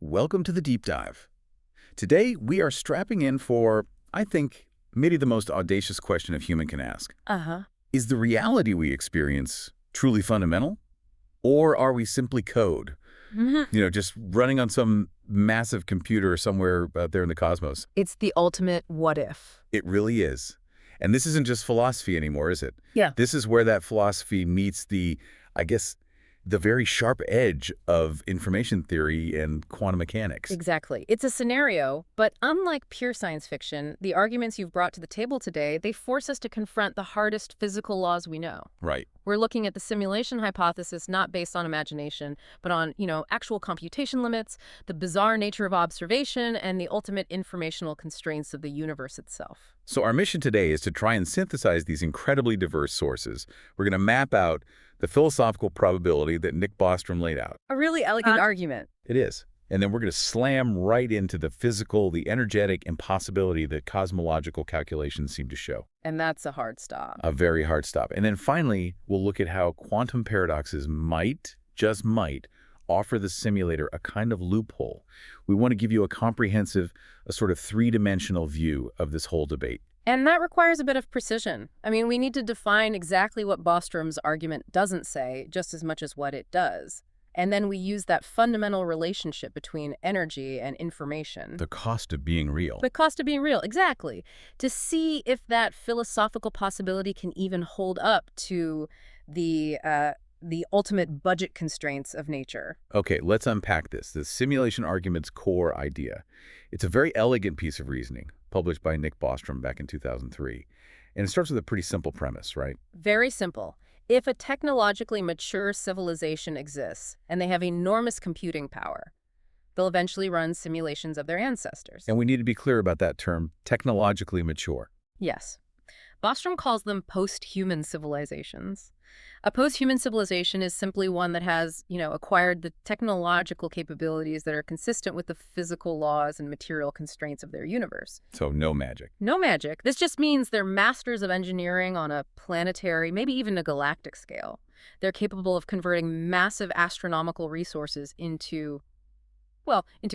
welcome to the deep dive. Today, we are strapping in for, I think, maybe the most audacious question a human can ask. Uh-huh. Is the reality we experience truly fundamental? Or are we simply code? Just running on some massive computer somewhere out there in the cosmos. It's the ultimate what if. It really is. And this isn't just philosophy anymore, is it? Yeah. This is where that philosophy meets the very sharp edge of information theory and quantum mechanics. Exactly. It's a scenario, but unlike pure science fiction, the arguments you've brought to the table today, they force us to confront the hardest physical laws we know. Right. We're looking at the simulation hypothesis not based on imagination, but on, actual computation limits, the bizarre nature of observation, and the ultimate informational constraints of the universe itself. So our mission today is to try and synthesize these incredibly diverse sources. We're going to map out the philosophical probability that Nick Bostrom laid out. A really elegant argument. It is. And then we're going to slam right into the physical, the energetic impossibility that cosmological calculations seem to show. And that's a hard stop. A very hard stop. And then finally, we'll look at how quantum paradoxes might, just might, offer the simulator a kind of loophole. We want to give you a comprehensive, a sort of three-dimensional view of this whole debate. And that requires a bit of precision. We need to define exactly what Bostrom's argument doesn't say, just as much as what it does. And then we use that fundamental relationship between energy and information. The cost of being real. The cost of being real, exactly. To see if that philosophical possibility can even hold up to the ultimate budget constraints of nature. Okay, let's unpack this. The simulation argument's core idea. It's a very elegant piece of reasoning, published by Nick Bostrom back in 2003. And it starts with a pretty simple premise, right? Very simple. If a technologically mature civilization exists, and they have enormous computing power, they'll eventually run simulations of their ancestors. And we need to be clear about that term, technologically mature. Yes. Bostrom calls them post-human civilizations. A post-human civilization is simply one that has, acquired the technological capabilities that are consistent with the physical laws and material constraints of their universe. So no magic. No magic. This just means they're masters of engineering on a planetary, maybe even a galactic scale. They're capable of converting massive astronomical resources into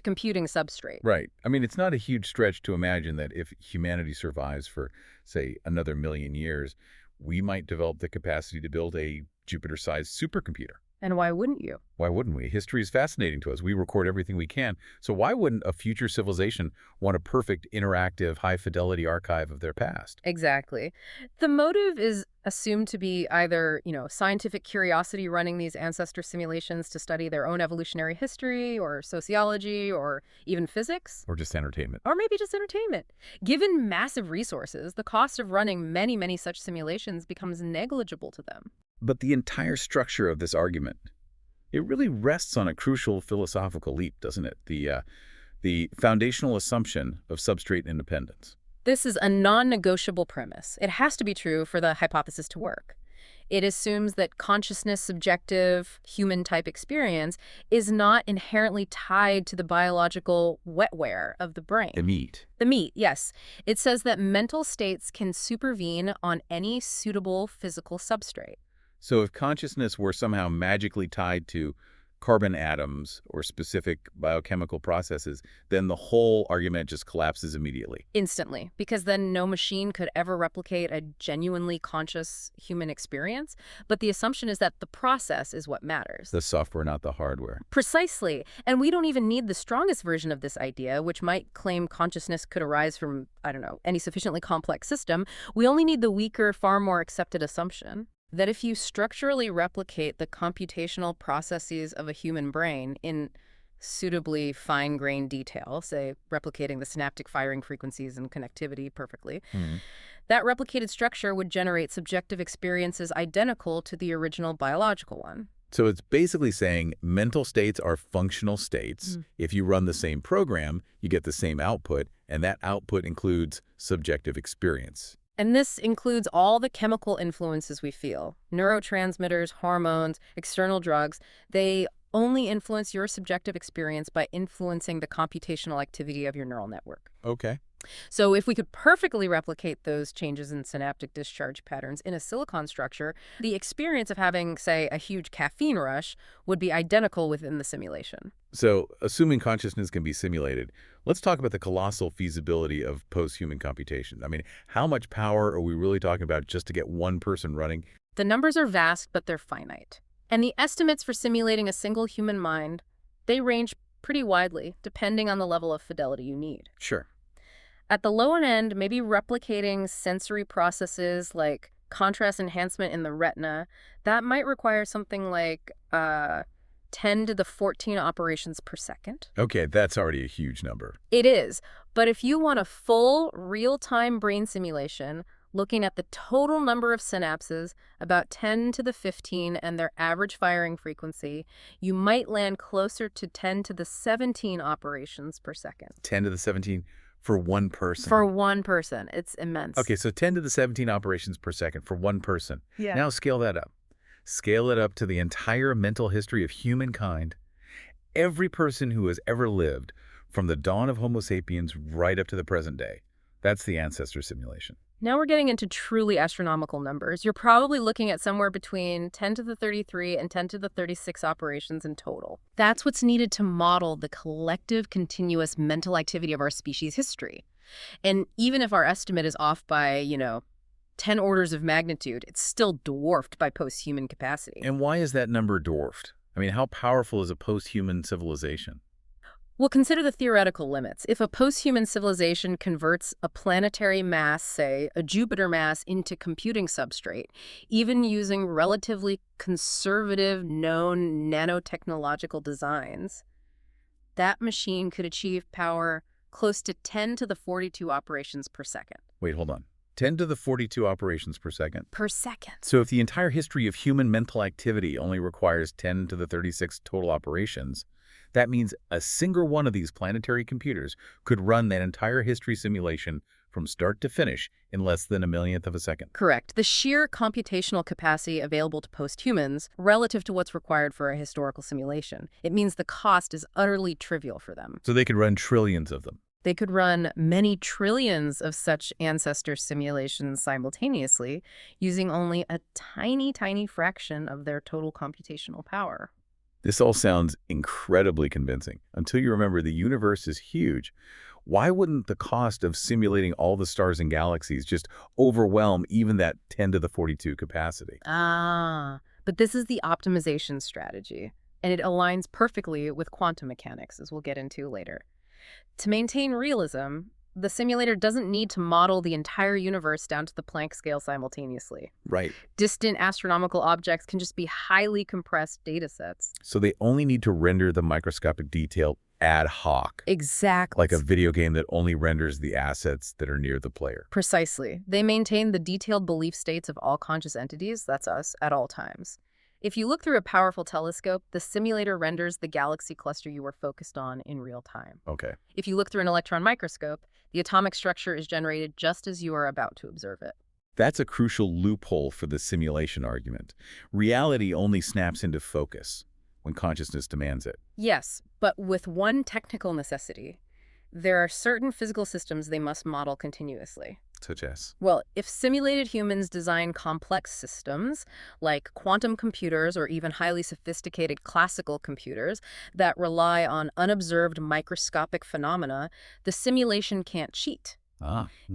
computing substrate. Right. It's not a huge stretch to imagine that if humanity survives for, say, another 1,000,000 years, we might develop the capacity to build a Jupiter-sized supercomputer. And why wouldn't you? Why wouldn't we? History is fascinating to us. We record everything we can. So why wouldn't a future civilization want a perfect, interactive, high-fidelity archive of their past? Exactly. The motive is assumed to be either, scientific curiosity running these ancestor simulations to study their own evolutionary history or sociology or even physics. Or just entertainment. Or maybe just entertainment. Given massive resources, the cost of running many, many such simulations becomes negligible to them. But the entire structure of this argument, it really rests on a crucial philosophical leap, doesn't it? The foundational assumption of substrate independence. This is a non-negotiable premise. It has to be true for the hypothesis to work. It assumes that consciousness, subjective, human-type experience is not inherently tied to the biological wetware of the brain. The meat. The meat, yes. It says that mental states can supervene on any suitable physical substrate. So if consciousness were somehow magically tied to carbon atoms or specific biochemical processes, then the whole argument just collapses immediately. Instantly, because then no machine could ever replicate a genuinely conscious human experience. But the assumption is that the process is what matters. The software, not the hardware. Precisely. And we don't even need the strongest version of this idea, which might claim consciousness could arise from, any sufficiently complex system. We only need the weaker, far more accepted assumption that if you structurally replicate the computational processes of a human brain in suitably fine-grained detail, say replicating the synaptic firing frequencies and connectivity perfectly, that replicated structure would generate subjective experiences identical to the original biological one. So it's basically saying mental states are functional states. If you run the same program, you get the same output, and that output includes subjective experience. And this includes all the chemical influences we feel. Neurotransmitters, hormones, external drugs. They only influence your subjective experience by influencing the computational activity of your neural network. Okay. So if we could perfectly replicate those changes in synaptic discharge patterns in a silicon structure, the experience of having, say, a huge caffeine rush would be identical within the simulation. So, assuming consciousness can be simulated, let's talk about the colossal feasibility of post-human computation. I mean, how much power are we really talking about just to get one person running? The numbers are vast, but they're finite. And the estimates for simulating a single human mind, they range pretty widely, depending on the level of fidelity you need. Sure. At the low end, maybe replicating sensory processes like contrast enhancement in the retina, that might require something like 10 to the 14 operations per second. Okay, that's already a huge number. It is, but if you want a full real-time brain simulation, looking at the total number of synapses, about 10 to the 15, and their average firing frequency, you might land closer to 10 to the 17 operations per second. 10 to the 17 for one person. For one person. It's immense. Okay, so 10 to the 17 operations per second for one person. Yeah. Now scale that up. Scale it up to the entire mental history of humankind. Every person who has ever lived, from the dawn of Homo sapiens right up to the present day. That's the ancestor simulation. Now we're getting into truly astronomical numbers. You're probably looking at somewhere between 10 to the 33 and 10 to the 36 operations in total. That's what's needed to model the collective continuous mental activity of our species' history. And even if our estimate is off by, 10 orders of magnitude, it's still dwarfed by post-human capacity. And why is that number dwarfed? I mean, how powerful is a post-human civilization? Well, consider the theoretical limits. If a post-human civilization converts a planetary mass, say, a Jupiter mass, into computing substrate, even using relatively conservative, known nanotechnological designs, that machine could achieve power close to 10 to the 42 operations per second. Wait, hold on. 10 to the 42 operations per second? Per second. So if the entire history of human mental activity only requires 10 to the 36 total operations, that means a single one of these planetary computers could run that entire history simulation from start to finish in less than a millionth of a second. Correct. The sheer computational capacity available to post-humans relative to what's required for a historical simulation. It means the cost is utterly trivial for them. So they could run trillions of them. They could run many trillions of such ancestor simulations simultaneously using only a tiny, tiny fraction of their total computational power. This all sounds incredibly convincing until you remember the universe is huge. Why wouldn't the cost of simulating all the stars and galaxies just overwhelm even that 10 to the 42 capacity? But this is the optimization strategy, and it aligns perfectly with quantum mechanics, as we'll get into later. To maintain realism, the simulator doesn't need to model the entire universe down to the Planck scale simultaneously. Right. Distant astronomical objects can just be highly compressed data sets. So they only need to render the microscopic detail ad hoc. Exactly. Like a video game that only renders the assets that are near the player. Precisely. They maintain the detailed belief states of all conscious entities, that's us, at all times. If you look through a powerful telescope, the simulator renders the galaxy cluster you were focused on in real time. Okay. If you look through an electron microscope, the atomic structure is generated just as you are about to observe it. That's a crucial loophole for the simulation argument. Reality only snaps into focus when consciousness demands it. Yes, but with one technical necessity. There are certain physical systems they must model continuously. Such as? Well, if simulated humans design complex systems, like quantum computers or even highly sophisticated classical computers that rely on unobserved microscopic phenomena, the simulation can't cheat.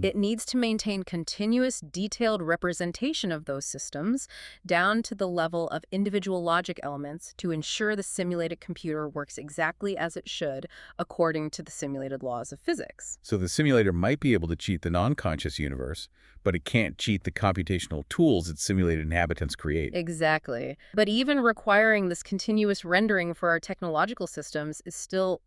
It needs to maintain continuous, detailed representation of those systems down to the level of individual logic elements to ensure the simulated computer works exactly as it should according to the simulated laws of physics. So the simulator might be able to cheat the non-conscious universe, but it can't cheat the computational tools its simulated inhabitants create. Exactly. But even requiring this continuous rendering for our technological systems is still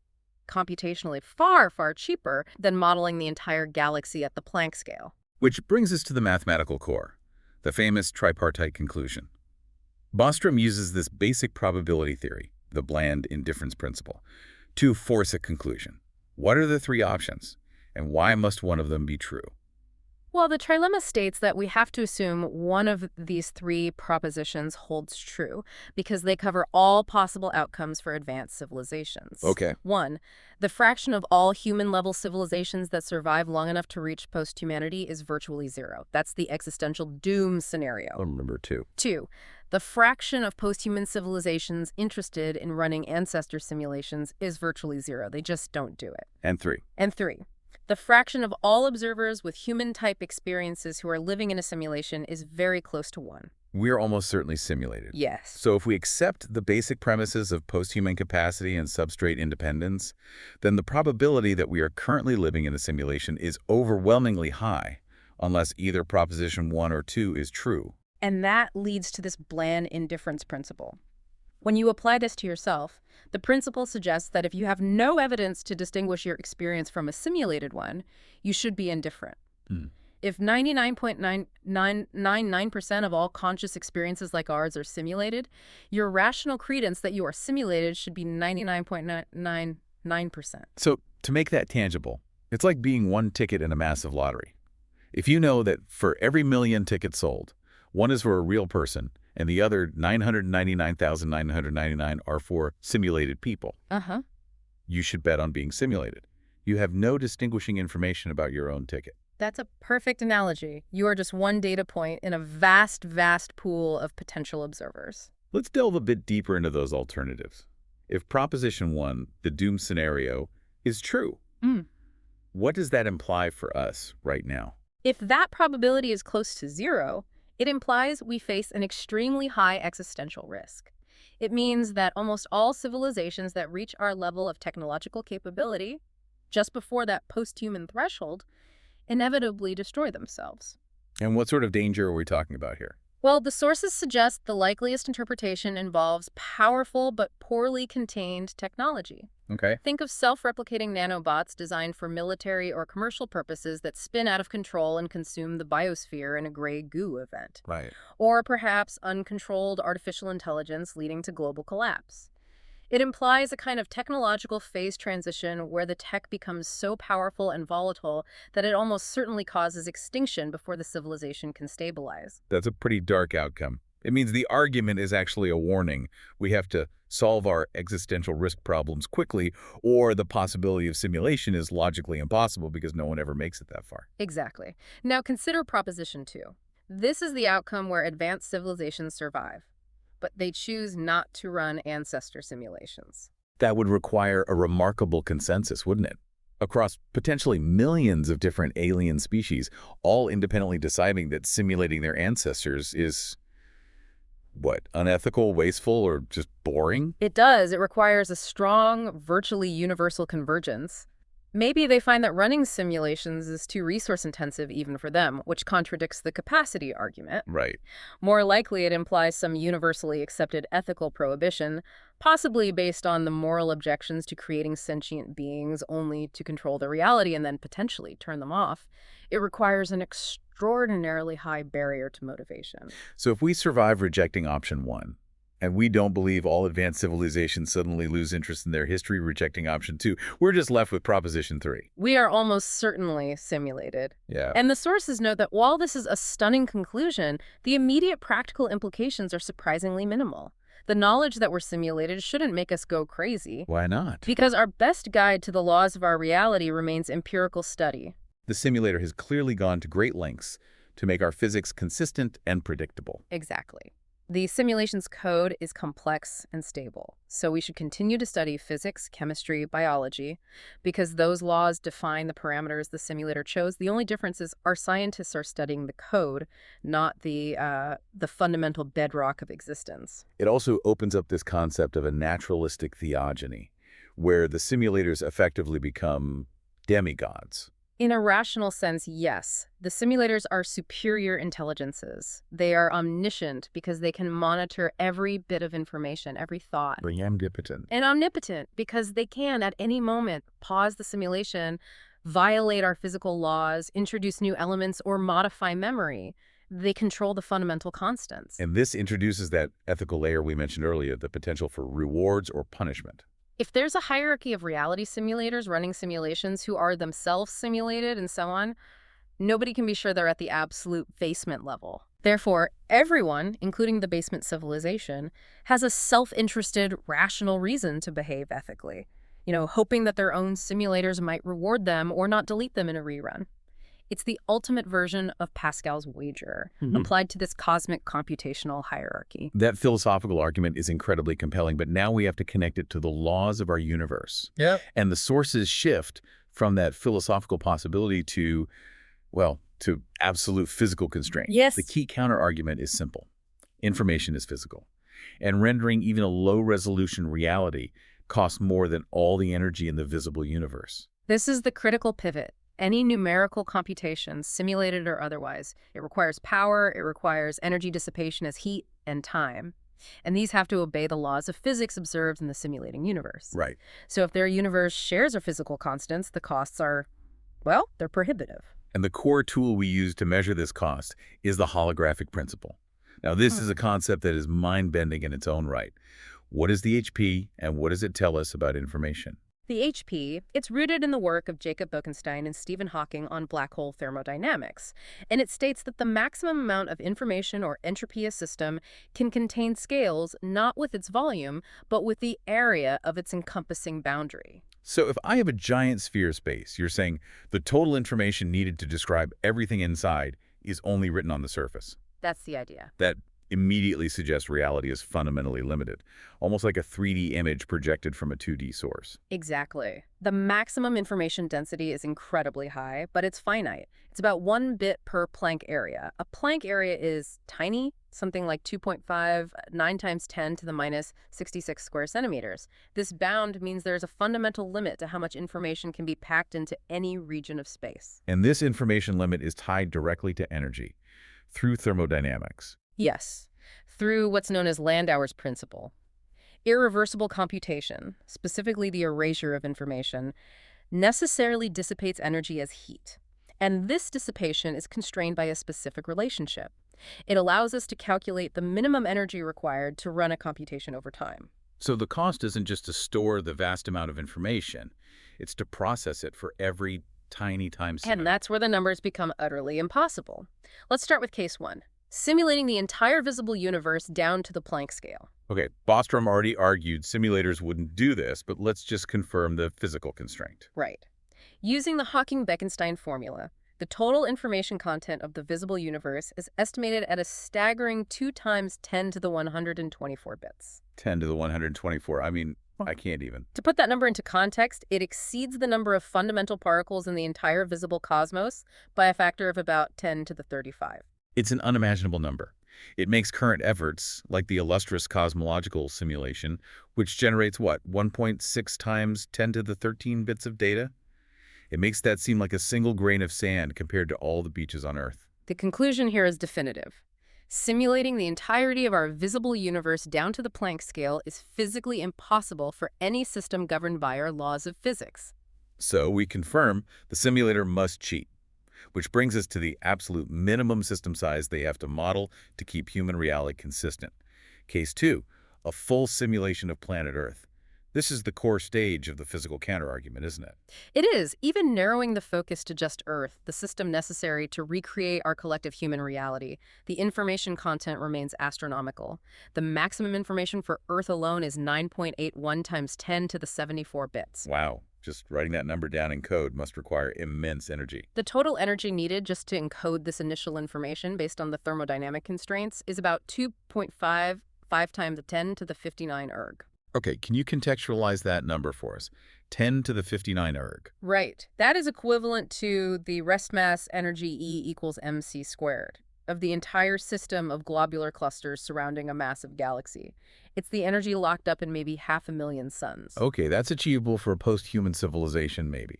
computationally far, far cheaper than modeling the entire galaxy at the Planck scale. Which brings us to the mathematical core, the famous tripartite conclusion. Bostrom uses this basic probability theory, the bland indifference principle, to force a conclusion. What are the three options, and why must one of them be true? Well, the trilemma states that we have to assume one of these three propositions holds true because they cover all possible outcomes for advanced civilizations. Okay. 1. The fraction of all human-level civilizations that survive long enough to reach post-humanity is virtually zero. That's the existential doom scenario. I remember 2. 2. The fraction of post-human civilizations interested in running ancestor simulations is virtually zero. They just don't do it. And 3. And 3. The fraction of all observers with human-type experiences who are living in a simulation is very close to 1. We're almost certainly simulated. Yes. So if we accept the basic premises of post-human capacity and substrate independence, then the probability that we are currently living in a simulation is overwhelmingly high, unless either proposition 1 or 2 is true. And that leads to this bland indifference principle. When you apply this to yourself, the principle suggests that if you have no evidence to distinguish your experience from a simulated one, you should be indifferent. If 99.999% of all conscious experiences like ours are simulated, your rational credence that you are simulated should be 99.999%. So to make that tangible, it's like being one ticket in a massive lottery. If you know that for every million tickets sold, one is for a real person, and the other 999,999 are for simulated people. You should bet on being simulated. You have no distinguishing information about your own ticket. That's a perfect analogy. You are just one data point in a vast, vast pool of potential observers. Let's delve a bit deeper into those alternatives. If proposition 1, the doom scenario, is true, what does that imply for us right now? If that probability is close to zero, it implies we face an extremely high existential risk. It means that almost all civilizations that reach our level of technological capability, just before that post-human threshold, inevitably destroy themselves. And what sort of danger are we talking about here? Well, the sources suggest the likeliest interpretation involves powerful but poorly contained technology. Okay. Think of self-replicating nanobots designed for military or commercial purposes that spin out of control and consume the biosphere in a gray goo event. Right. Or perhaps uncontrolled artificial intelligence leading to global collapse. It implies a kind of technological phase transition where the tech becomes so powerful and volatile that it almost certainly causes extinction before the civilization can stabilize. That's a pretty dark outcome. It means the argument is actually a warning. We have to solve our existential risk problems quickly, or the possibility of simulation is logically impossible because no one ever makes it that far. Exactly. Now consider Proposition 2. This is the outcome where advanced civilizations survive, but they choose not to run ancestor simulations. That would require a remarkable consensus, wouldn't it? Across potentially millions of different alien species, all independently deciding that simulating their ancestors is, what, unethical, wasteful, or just boring? It does. It requires a strong, virtually universal convergence. Maybe they find that running simulations is too resource-intensive even for them, which contradicts the capacity argument. Right. More likely, it implies some universally accepted ethical prohibition, possibly based on the moral objections to creating sentient beings only to control their reality and then potentially turn them off. It requires an extraordinarily high barrier to motivation. So if we survive rejecting option 1, and we don't believe all advanced civilizations suddenly lose interest in their history rejecting option 2, we're just left with proposition 3. We are almost certainly simulated. Yeah. And the sources note that while this is a stunning conclusion, the immediate practical implications are surprisingly minimal. The knowledge that we're simulated shouldn't make us go crazy. Why not? Because our best guide to the laws of our reality remains empirical study. The simulator has clearly gone to great lengths to make our physics consistent and predictable. Exactly. The simulation's code is complex and stable, so we should continue to study physics, chemistry, biology, because those laws define the parameters the simulator chose. The only difference is our scientists are studying the code, not the fundamental bedrock of existence. It also opens up this concept of a naturalistic theogony, where the simulators effectively become demigods. In a rational sense, yes. The simulators are superior intelligences. They are omniscient because they can monitor every bit of information, every thought. Omnipotent. And omnipotent because they can, at any moment, pause the simulation, violate our physical laws, introduce new elements, or modify memory. They control the fundamental constants. And this introduces that ethical layer we mentioned earlier, the potential for rewards or punishment. If there's a hierarchy of reality simulators running simulations who are themselves simulated and so on, Nobody can be sure they're at the absolute basement level. Therefore, everyone, including the basement civilization, has a self-interested, rational reason to behave ethically. Hoping that their own simulators might reward them or not delete them in a rerun. It's the ultimate version of Pascal's wager, applied to this cosmic computational hierarchy. That philosophical argument is incredibly compelling, but now we have to connect it to the laws of our universe. Yep. And the sources shift from that philosophical possibility to, well, to absolute physical constraint. Yes. The key counter-argument is simple. Information is physical. And rendering even a low-resolution reality costs more than all the energy in the visible universe. This is the critical pivot. Any numerical computation, simulated or otherwise, it requires power, it requires energy dissipation as heat and time. And these have to obey the laws of physics observed in the simulating universe. Right. So if their universe shares our physical constants, the costs are, well, they're prohibitive. And the core tool we use to measure this cost is the holographic principle. Now, this is a concept that is mind-bending in its own right. What is the HP, and what does it tell us about information? The HP, it's rooted in the work of Jacob Bekenstein and Stephen Hawking on black hole thermodynamics, and it states that the maximum amount of information or entropy a system can contain scales not with its volume, but with the area of its encompassing boundary. So if I have a giant sphere space, you're saying the total information needed to describe everything inside is only written on the surface. That's the idea. That immediately suggests reality is fundamentally limited, almost like a 3D image projected from a 2D source. Exactly. The maximum information density is incredibly high, but it's finite. It's about 1 bit per Planck area. A Planck area is tiny, something like 2.5, 9 times 10 to the minus 66 square centimeters. This bound means there's a fundamental limit to how much information can be packed into any region of space. And this information limit is tied directly to energy through thermodynamics. Yes, through what's known as Landauer's principle. Irreversible computation, specifically the erasure of information, necessarily dissipates energy as heat. And this dissipation is constrained by a specific relationship. It allows us to calculate the minimum energy required to run a computation over time. So the cost isn't just to store the vast amount of information, it's to process it for every tiny time step. And that's where the numbers become utterly impossible. Let's start with case 1. Simulating the entire visible universe down to the Planck scale. Okay, Bostrom already argued simulators wouldn't do this, but let's just confirm the physical constraint. Right. Using the Hawking-Bekenstein formula, the total information content of the visible universe is estimated at a staggering 2 times 10 to the 124 bits. 10 to the 124. I mean, I can't even. To put that number into context, it exceeds the number of fundamental particles in the entire visible cosmos by a factor of about 10 to the 35. It's an unimaginable number. It makes current efforts, like the illustrious cosmological simulation, which generates what, 1.6 times 10 to the 13 bits of data? It makes that seem like a single grain of sand compared to all the beaches on Earth. The conclusion here is definitive. Simulating the entirety of our visible universe down to the Planck scale is physically impossible for any system governed by our laws of physics. So we confirm the simulator must cheat, which brings us to the absolute minimum system size they have to model to keep human reality consistent. Case 2, a full simulation of planet Earth. This is the core stage of the physical counterargument, isn't it? It is. Even narrowing the focus to just Earth, the system necessary to recreate our collective human reality, the information content remains astronomical. The maximum information for Earth alone is 9.81 times 10 to the 74 bits. Wow. Just writing that number down in code must require immense energy. The total energy needed just to encode this initial information based on the thermodynamic constraints is about 2.5 times 10 to the 59 erg. Okay, can you contextualize that number for us? 10 to the 59 erg. Right. That is equivalent to the rest mass energy E equals mc squared of the entire system of globular clusters surrounding a massive galaxy. It's the energy locked up in maybe 500,000 suns. Okay, that's achievable for a post-human civilization, maybe.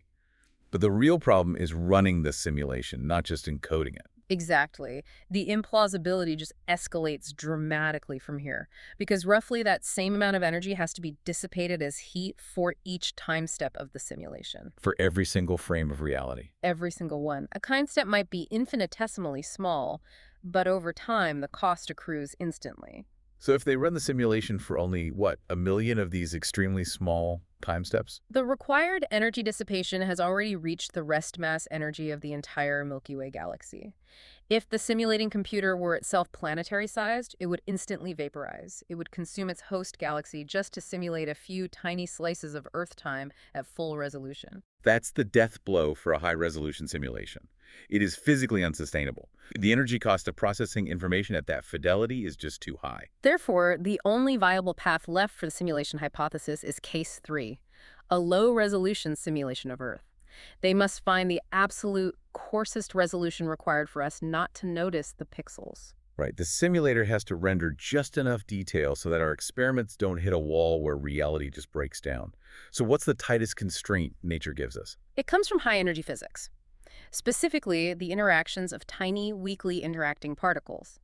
But the real problem is running the simulation, not just encoding it. Exactly. The implausibility just escalates dramatically from here, because roughly that same amount of energy has to be dissipated as heat for each time step of the simulation. For every single frame of reality. Every single one. A time step might be infinitesimally small, but over time the cost accrues instantly. So if they run the simulation for only, what, 1 million of these extremely small time steps? The required energy dissipation has already reached the rest mass energy of the entire Milky Way galaxy. If the simulating computer were itself planetary-sized, it would instantly vaporize. It would consume its host galaxy just to simulate a few tiny slices of Earth time at full resolution. That's the death blow for a high-resolution simulation. It is physically unsustainable. The energy cost of processing information at that fidelity is just too high. Therefore, the only viable path left for the simulation hypothesis is case 3, a low-resolution simulation of Earth. They must find the absolute coarsest resolution required for us not to notice the pixels. Right. The simulator has to render just enough detail so that our experiments don't hit a wall where reality just breaks down. So what's the tightest constraint nature gives us? It comes from high-energy physics, specifically the interactions of tiny, weakly interacting particles.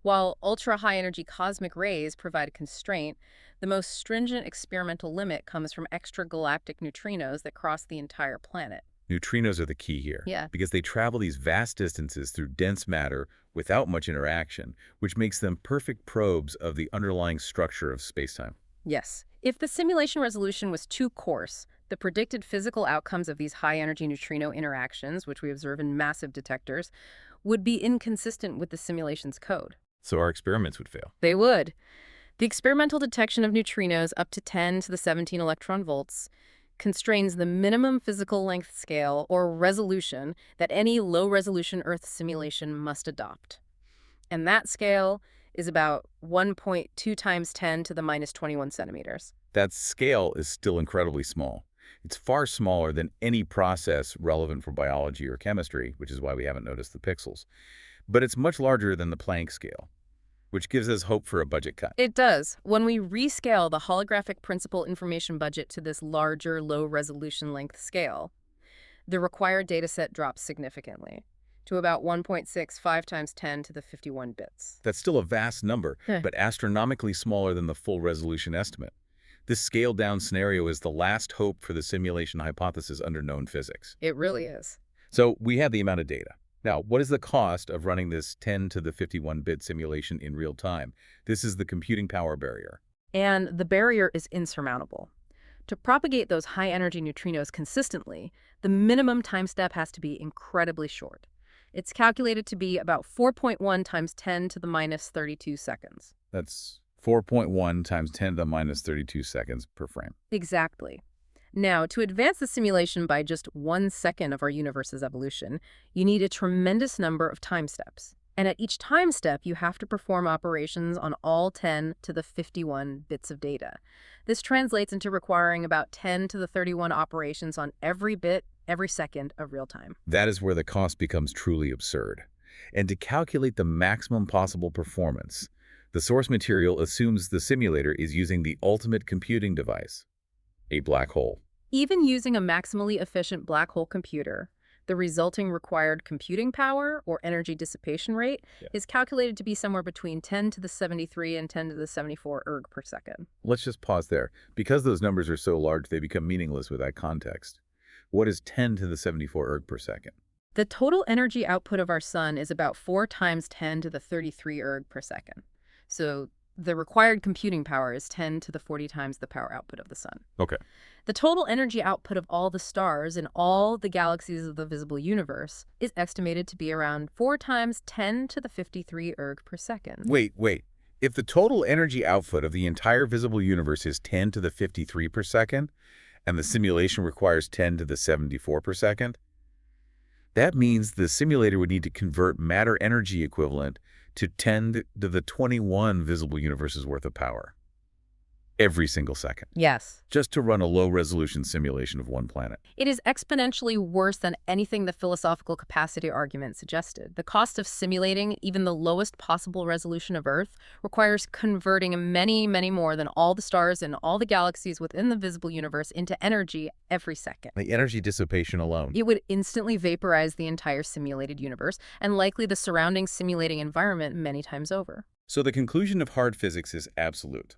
While ultra-high-energy cosmic rays provide a constraint, the most stringent experimental limit comes from extragalactic neutrinos that cross the entire planet. Neutrinos are the key here. Yeah. Because they travel these vast distances through dense matter without much interaction, which makes them perfect probes of the underlying structure of spacetime. Yes. If the simulation resolution was too coarse, the predicted physical outcomes of these high-energy neutrino interactions, which we observe in massive detectors, would be inconsistent with the simulation's code. So our experiments would fail. They would. The experimental detection of neutrinos up to 10 to the 17 electron volts constrains the minimum physical length scale or resolution that any low-resolution Earth simulation must adopt. And that scale is about 1.2 times 10 to the minus 21 centimeters. That scale is still incredibly small. It's far smaller than any process relevant for biology or chemistry, which is why we haven't noticed the pixels. But it's much larger than the Planck scale, which gives us hope for a budget cut. It does. When we rescale the holographic principal information budget to this larger, low-resolution length scale, the required dataset drops significantly to about 1.65 times 10 to the 51 bits. That's still a vast number, but astronomically smaller than the full resolution estimate. This scaled-down scenario is the last hope for the simulation hypothesis under known physics. It really is. So we have the amount of data. Now, what is the cost of running this 10 to the 51-bit simulation in real time? This is the computing power barrier. And the barrier is insurmountable. To propagate those high-energy neutrinos consistently, the minimum time step has to be incredibly short. It's calculated to be about 4.1 times 10 to the minus 32 seconds. That's 4.1 times 10 to the minus 32 seconds per frame. Exactly. Now, to advance the simulation by just 1 second of our universe's evolution, you need a tremendous number of time steps. And at each time step, you have to perform operations on all 10 to the 51 bits of data. This translates into requiring about 10 to the 31 operations on every bit, every second of real time. That is where the cost becomes truly absurd. And to calculate the maximum possible performance, the source material assumes the simulator is using the ultimate computing device, a black hole. Even using a maximally efficient black hole computer, the resulting required computing power, or energy dissipation rate, is calculated to be somewhere between 10 to the 73 and 10 to the 74 erg per second. Let's just pause there. Because those numbers are so large, they become meaningless with that context. What is 10 to the 74 erg per second? The total energy output of our sun is about 4 times 10 to the 33 erg per second. So the required computing power is 10 to the 40 times the power output of the sun. Okay. The total energy output of all the stars in all the galaxies of the visible universe is estimated to be around 4 times 10 to the 53 erg per second. Wait. If the total energy output of the entire visible universe is 10 to the 53 per second, and the simulation requires 10 to the 74 per second, that means the simulator would need to convert matter energy equivalent to 10 to the 21 visible universes worth of power every single second. Yes. Just to run a low-resolution simulation of one planet. It is exponentially worse than anything the philosophical capacity argument suggested. The cost of simulating even the lowest possible resolution of Earth requires converting many, many more than all the stars and all the galaxies within the visible universe into energy every second. The energy dissipation alone. It would instantly vaporize the entire simulated universe and likely the surrounding simulating environment many times over. So the conclusion of hard physics is absolute.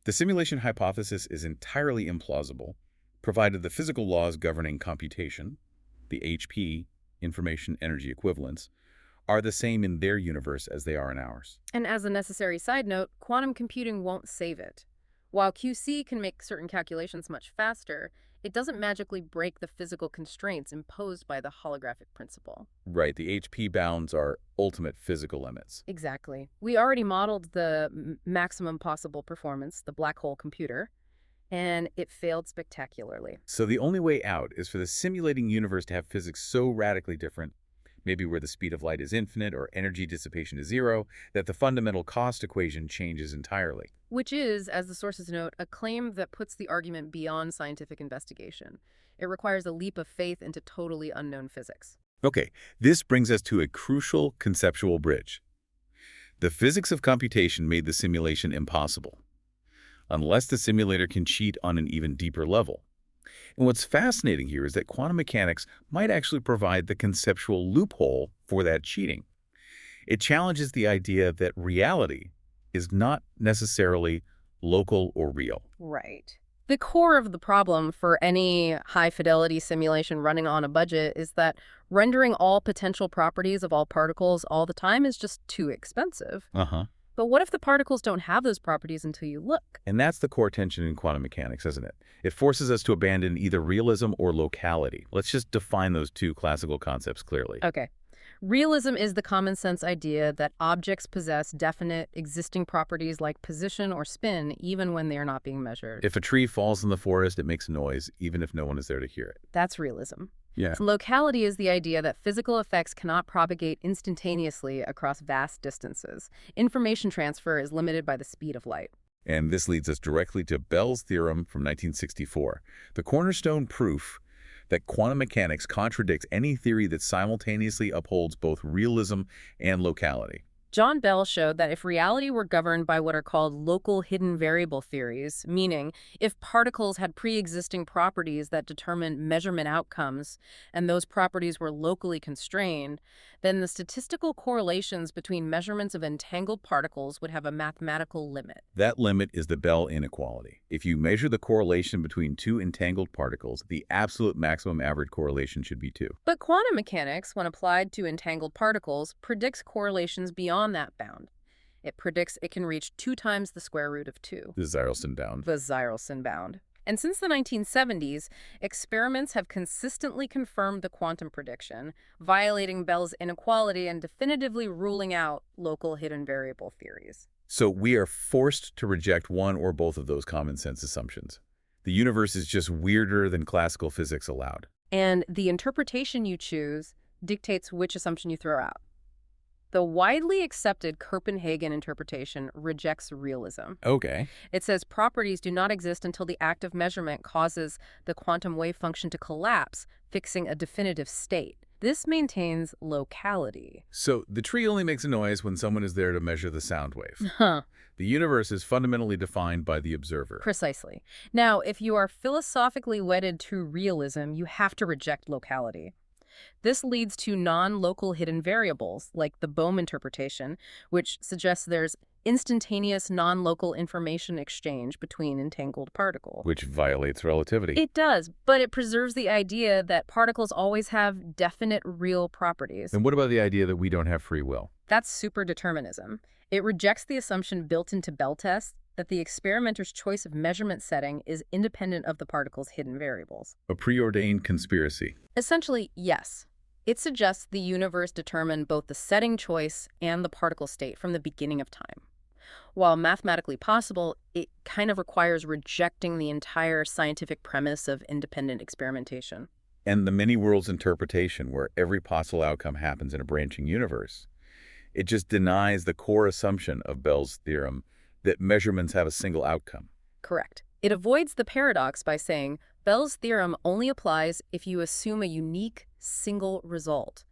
The simulation hypothesis is entirely implausible, provided the physical laws governing computation, the HP, information energy equivalents, are the same in their universe as they are in ours. And as a necessary side note, quantum computing won't save it. While QC can make certain calculations much faster, it doesn't magically break the physical constraints imposed by the holographic principle. Right, the HP bounds are ultimate physical limits. Exactly. We already modeled the maximum possible performance, the black hole computer, and it failed spectacularly. So the only way out is for the simulating universe to have physics so radically different, maybe where the speed of light is infinite or energy dissipation is zero, that the fundamental cost equation changes entirely. Which is, as the sources note, a claim that puts the argument beyond scientific investigation. It requires a leap of faith into totally unknown physics. Okay, this brings us to a crucial conceptual bridge. The physics of computation made the simulation impossible, unless the simulator can cheat on an even deeper level. And what's fascinating here is that quantum mechanics might actually provide the conceptual loophole for that cheating. It challenges the idea that reality is not necessarily local or real. Right. The core of the problem for any high-fidelity simulation running on a budget is that rendering all potential properties of all particles all the time is just too expensive. Uh-huh. But what if the particles don't have those properties until you look? And that's the core tension in quantum mechanics, isn't it? It forces us to abandon either realism or locality. Let's just define those two classical concepts clearly. Okay. Realism is the common sense idea that objects possess definite existing properties like position or spin even when they are not being measured. If a tree falls in the forest, it makes a noise, even if no one is there to hear it. That's realism. Yeah. Locality is the idea that physical effects cannot propagate instantaneously across vast distances. Information transfer is limited by the speed of light. And this leads us directly to Bell's theorem from 1964, the cornerstone proof that quantum mechanics contradicts any theory that simultaneously upholds both realism and locality. John Bell showed that if reality were governed by what are called local hidden variable theories, meaning if particles had pre-existing properties that determined measurement outcomes and those properties were locally constrained, then the statistical correlations between measurements of entangled particles would have a mathematical limit. That limit is the Bell inequality. If you measure the correlation between two entangled particles, the absolute maximum average correlation should be 2. But quantum mechanics, when applied to entangled particles, predicts correlations beyond that bound. It predicts it can reach 2 times the square root of 2. The Zyrelson bound. The Zyrelson bound. And since the 1970s, experiments have consistently confirmed the quantum prediction, violating Bell's inequality and definitively ruling out local hidden variable theories. So we are forced to reject one or both of those common sense assumptions. The universe is just weirder than classical physics allowed. And the interpretation you choose dictates which assumption you throw out. The widely accepted Copenhagen interpretation rejects realism. Okay. It says properties do not exist until the act of measurement causes the quantum wave function to collapse, fixing a definitive state. This maintains locality. So the tree only makes a noise when someone is there to measure the sound wave. Huh. The universe is fundamentally defined by the observer. Precisely. Now, if you are philosophically wedded to realism, you have to reject locality. This leads to non-local hidden variables, like the Bohm interpretation, which suggests there's instantaneous non-local information exchange between entangled particles. Which violates relativity. It does, but it preserves the idea that particles always have definite real properties. And what about the idea that we don't have free will? That's superdeterminism. It rejects the assumption built into Bell tests that the experimenter's choice of measurement setting is independent of the particle's hidden variables. A preordained conspiracy. Essentially, yes. It suggests the universe determined both the setting choice and the particle state from the beginning of time. While mathematically possible, it kind of requires rejecting the entire scientific premise of independent experimentation. And the many worlds interpretation, where every possible outcome happens in a branching universe. It just denies the core assumption of Bell's theorem that measurements have a single outcome. Correct. It avoids the paradox by saying Bell's theorem only applies if you assume a unique, single result.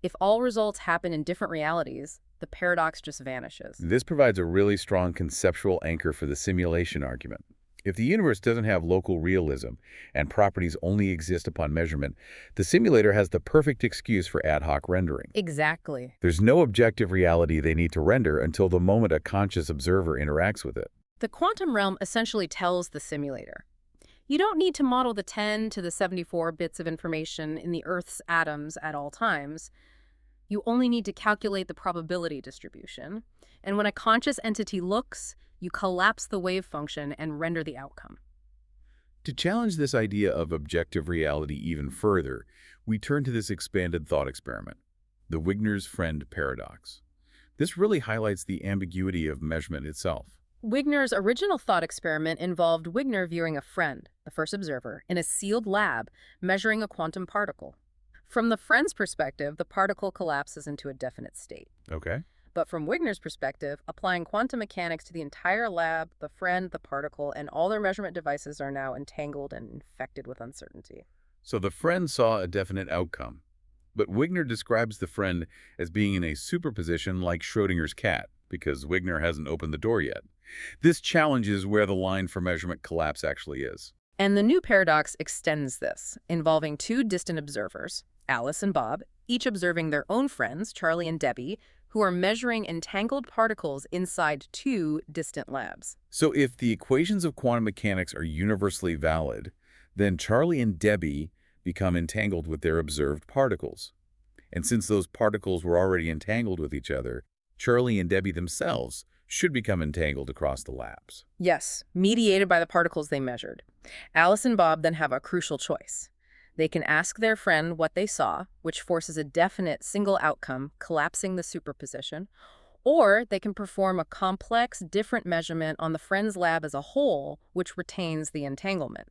If all results happen in different realities, the paradox just vanishes. This provides a really strong conceptual anchor for the simulation argument. If the universe doesn't have local realism and properties only exist upon measurement, the simulator has the perfect excuse for ad hoc rendering. Exactly. There's no objective reality they need to render until the moment a conscious observer interacts with it. The quantum realm essentially tells the simulator, you don't need to model the 10 to the 74 bits of information in the Earth's atoms at all times. You only need to calculate the probability distribution. And when a conscious entity looks, You collapse the wave function and render the outcome. To challenge this idea of objective reality even further, we turn to this expanded thought experiment, the Wigner's friend paradox. This really highlights the ambiguity of measurement itself. Wigner's original thought experiment involved Wigner viewing a friend, the first observer, in a sealed lab measuring a quantum particle. From the friend's perspective, the particle collapses into a definite state. Okay. But from Wigner's perspective, applying quantum mechanics to the entire lab, the friend, the particle, and all their measurement devices are now entangled and infected with uncertainty. So the friend saw a definite outcome, but Wigner describes the friend as being in a superposition like Schrödinger's cat, because Wigner hasn't opened the door yet. This challenges where the line for measurement collapse actually is. And the new paradox extends this, involving two distant observers, Alice and Bob, each observing their own friends, Charlie and Debbie, who are measuring entangled particles inside two distant labs. So if the equations of quantum mechanics are universally valid, then Charlie and Debbie become entangled with their observed particles. And since those particles were already entangled with each other, Charlie and Debbie themselves should become entangled across the labs. Yes, mediated by the particles they measured. Alice and Bob then have a crucial choice. They can ask their friend what they saw, which forces a definite single outcome, collapsing the superposition, or they can perform a complex, different measurement on the friend's lab as a whole, which retains the entanglement.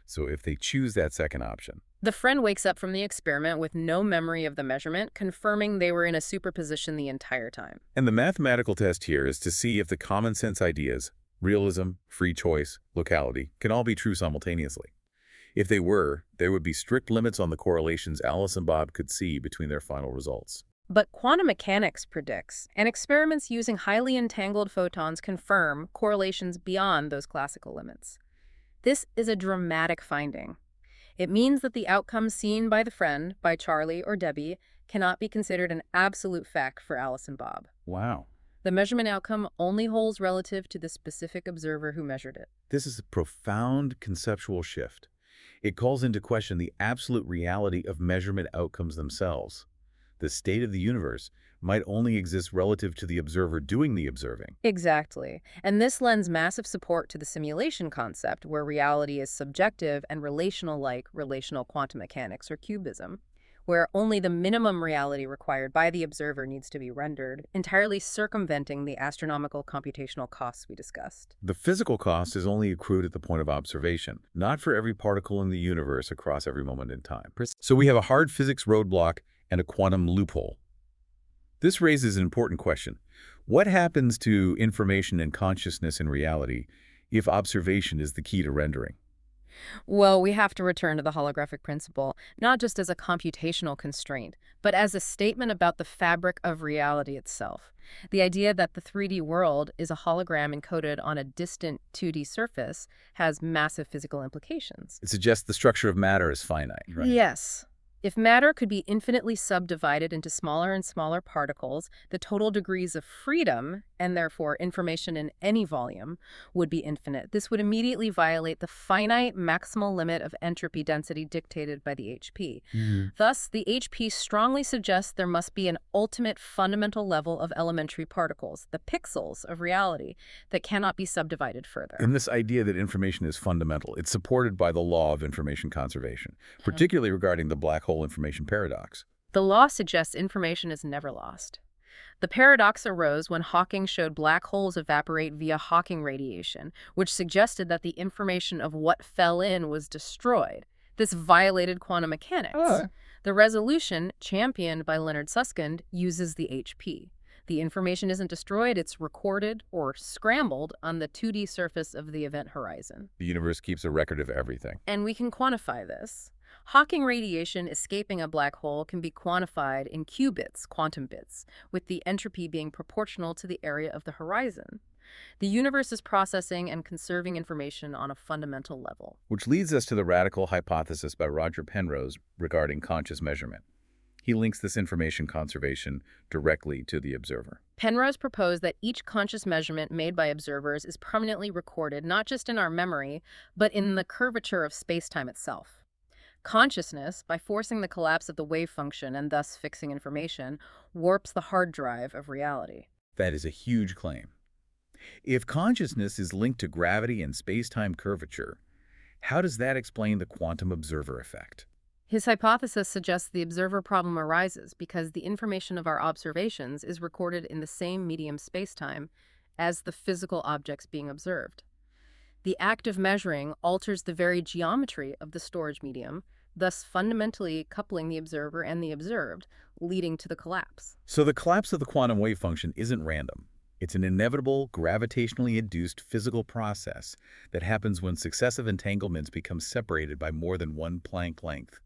So if they choose that second option, The friend wakes up from the experiment with no memory of the measurement, confirming they were in a superposition the entire time. and the mathematical test here is to see if the common sense ideas, realism, free choice, locality, can all be true simultaneously. If they were, there would be strict limits on the correlations Alice and Bob could see between their final results. But quantum mechanics predicts, and experiments using highly entangled photons confirm correlations beyond those classical limits. This is a dramatic finding. It means that the outcome seen by the friend, by Charlie or Debbie, cannot be considered an absolute fact for Alice and Bob. Wow. The measurement outcome only holds relative to the specific observer who measured it. This is a profound conceptual shift. It calls into question the absolute reality of measurement outcomes themselves. The state of the universe might only exist relative to the observer doing the observing. Exactly. And this lends massive support to the simulation concept, where reality is subjective and relational, like relational quantum mechanics or cubism, where only the minimum reality required by the observer needs to be rendered, entirely circumventing the astronomical computational costs we discussed. The physical cost is only accrued at the point of observation, not for every particle in the universe across every moment in time. So we have a hard physics roadblock and a quantum loophole. This raises an important question. What happens to information and consciousness in reality if observation is the key to rendering? Well, we have to return to the holographic principle, not just as a computational constraint, but as a statement about the fabric of reality itself. The idea that the 3D world is a hologram encoded on a distant 2D surface has massive physical implications. It suggests the structure of matter is finite, right? Yes. If matter could be infinitely subdivided into smaller and smaller particles, the total degrees of freedom, and therefore information in any volume, would be infinite. This would immediately violate the finite maximal limit of entropy density dictated by the HP. Thus, the HP strongly suggests there must be an ultimate fundamental level of elementary particles, the pixels of reality, that cannot be subdivided further. And this idea that information is fundamental, it's supported by the law of information conservation, particularly regarding the black hole information paradox. The law suggests information is never lost. The paradox arose when Hawking showed black holes evaporate via Hawking radiation, which suggested that the information of what fell in was destroyed. This violated quantum mechanics. The resolution, championed by Leonard Susskind, uses the HP. The information isn't destroyed, it's recorded or scrambled on the 2D surface of the event horizon. The universe keeps a record of everything. And we can quantify this. Hawking radiation escaping a black hole can be quantified in qubits, quantum bits, with the entropy being proportional to the area of the horizon. The universe is processing and conserving information on a fundamental level. Which leads us to the radical hypothesis by Roger Penrose regarding conscious measurement. He links this information conservation directly to the observer. Penrose proposed that each conscious measurement made by observers is permanently recorded not just in our memory, but in the curvature of space-time itself. Consciousness, by forcing the collapse of the wave function and thus fixing information, warps the hard drive of reality. That is a huge claim. If consciousness is linked to gravity and space-time curvature, how does that explain the quantum observer effect? His hypothesis suggests the observer problem arises because the information of our observations is recorded in the same medium spacetime as the physical objects being observed. The act of measuring alters the very geometry of the storage medium, thus fundamentally coupling the observer and the observed, leading to the collapse. So the collapse of the quantum wave function isn't random. It's an inevitable, gravitationally induced physical process that happens when successive entanglements become separated by more than one Planck length,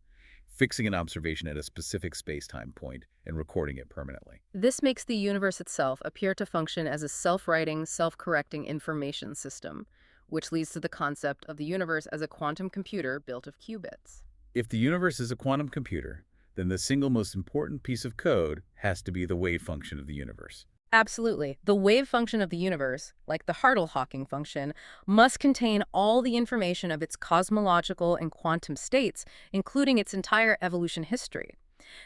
fixing an observation at a specific space-time point and recording it permanently. This makes the universe itself appear to function as a self-writing, self-correcting information system, which leads to the concept of the universe as a quantum computer built of qubits. If the universe is a quantum computer, then the single most important piece of code has to be the wave function of the universe. Absolutely. The wave function of the universe, like the Hartle-Hawking function, must contain all the information of its cosmological and quantum states, including its entire evolution history.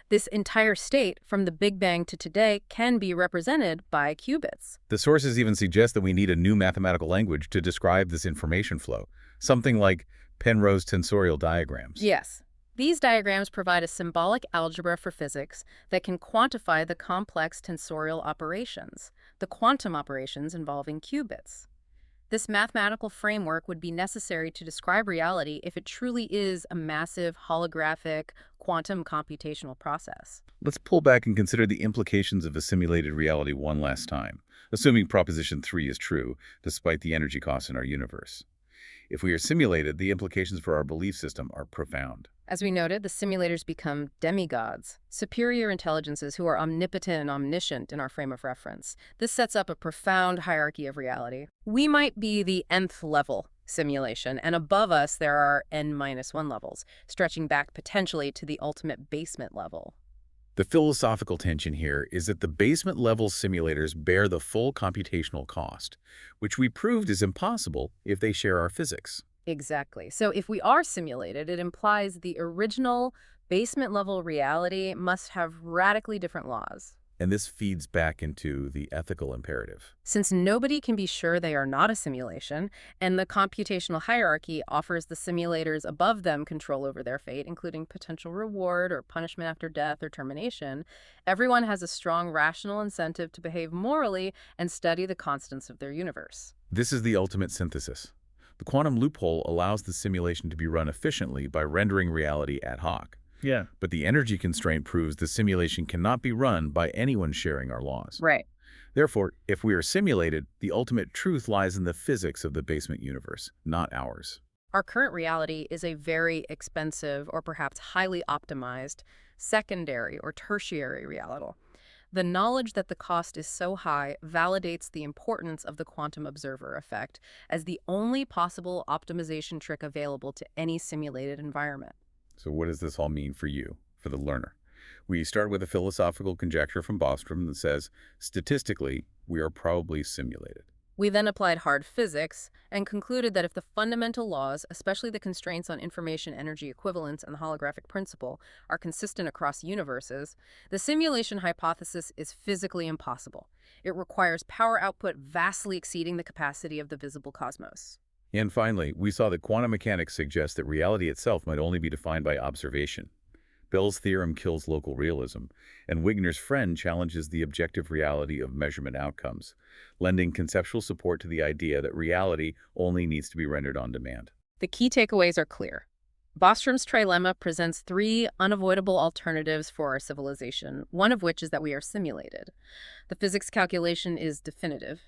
This entire state, from the Big Bang to today, can be represented by qubits. The sources even suggest that we need a new mathematical language to describe this information flow, something like Penrose tensorial diagrams. Yes. These diagrams provide a symbolic algebra for physics that can quantify the complex tensorial operations, the quantum operations involving qubits. This mathematical framework would be necessary to describe reality if it truly is a massive, holographic, quantum computational process. Let's pull back and consider the implications of a simulated reality one last time, assuming proposition 3 is true, despite the energy costs in our universe. If we are simulated, the implications for our belief system are profound. As we noted, the simulators become demigods, superior intelligences who are omnipotent and omniscient in our frame of reference. This sets up a profound hierarchy of reality. We might be the nth level simulation, and above us there are n-1 levels, stretching back potentially to the ultimate basement level. The philosophical tension here is that the basement level simulators bear the full computational cost, which we proved is impossible if they share our physics. Exactly. So if we are simulated, it implies the original basement level reality must have radically different laws. And this feeds back into the ethical imperative. Since nobody can be sure they are not a simulation, and the computational hierarchy offers the simulators above them control over their fate, including potential reward or punishment after death or termination, everyone has a strong rational incentive to behave morally and study the constants of their universe. This is the ultimate synthesis. The quantum loophole allows the simulation to be run efficiently by rendering reality ad hoc. Yeah. But the energy constraint proves the simulation cannot be run by anyone sharing our laws. Right. Therefore, if we are simulated, the ultimate truth lies in the physics of the basement universe, not ours. Our current reality is a very expensive or perhaps highly optimized secondary or tertiary reality. The knowledge that the cost is so high validates the importance of the quantum observer effect as the only possible optimization trick available to any simulated environment. So what does this all mean for you, for the learner? We start with a philosophical conjecture from Bostrom that says, statistically, we are probably simulated. We then applied hard physics and concluded that if the fundamental laws, especially the constraints on information energy equivalence and the holographic principle, are consistent across universes, the simulation hypothesis is physically impossible. It requires power output vastly exceeding the capacity of the visible cosmos. And finally, we saw that quantum mechanics suggests that reality itself might only be defined by observation. Bell's theorem kills local realism, and Wigner's friend challenges the objective reality of measurement outcomes, lending conceptual support to the idea that reality only needs to be rendered on demand. The key takeaways are clear. Bostrom's trilemma presents three unavoidable alternatives for our civilization, one of which is that we are simulated. The physics calculation is definitive.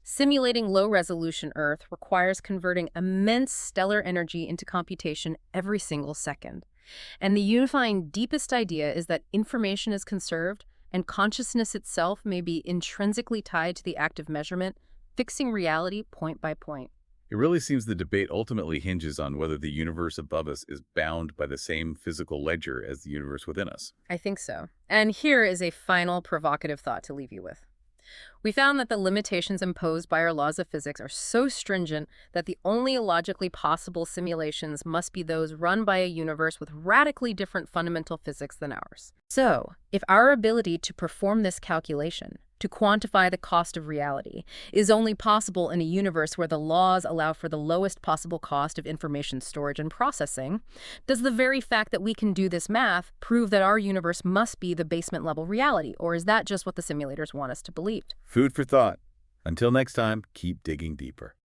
Simulating low-resolution Earth requires converting immense stellar energy into computation every single second. And the unifying deepest idea is that information is conserved and consciousness itself may be intrinsically tied to the act of measurement, fixing reality point by point. It really seems the debate ultimately hinges on whether the universe above us is bound by the same physical ledger as the universe within us. I think so. And here is a final provocative thought to leave you with. We found that the limitations imposed by our laws of physics are so stringent that the only logically possible simulations must be those run by a universe with radically different fundamental physics than ours. So, if our ability to perform this calculation, to quantify the cost of reality is only possible in a universe where the laws allow for the lowest possible cost of information storage and processing, does the very fact that we can do this math prove that our universe must be the basement-level reality, or is that just what the simulators want us to believe? Food for thought. Until next time, keep digging deeper.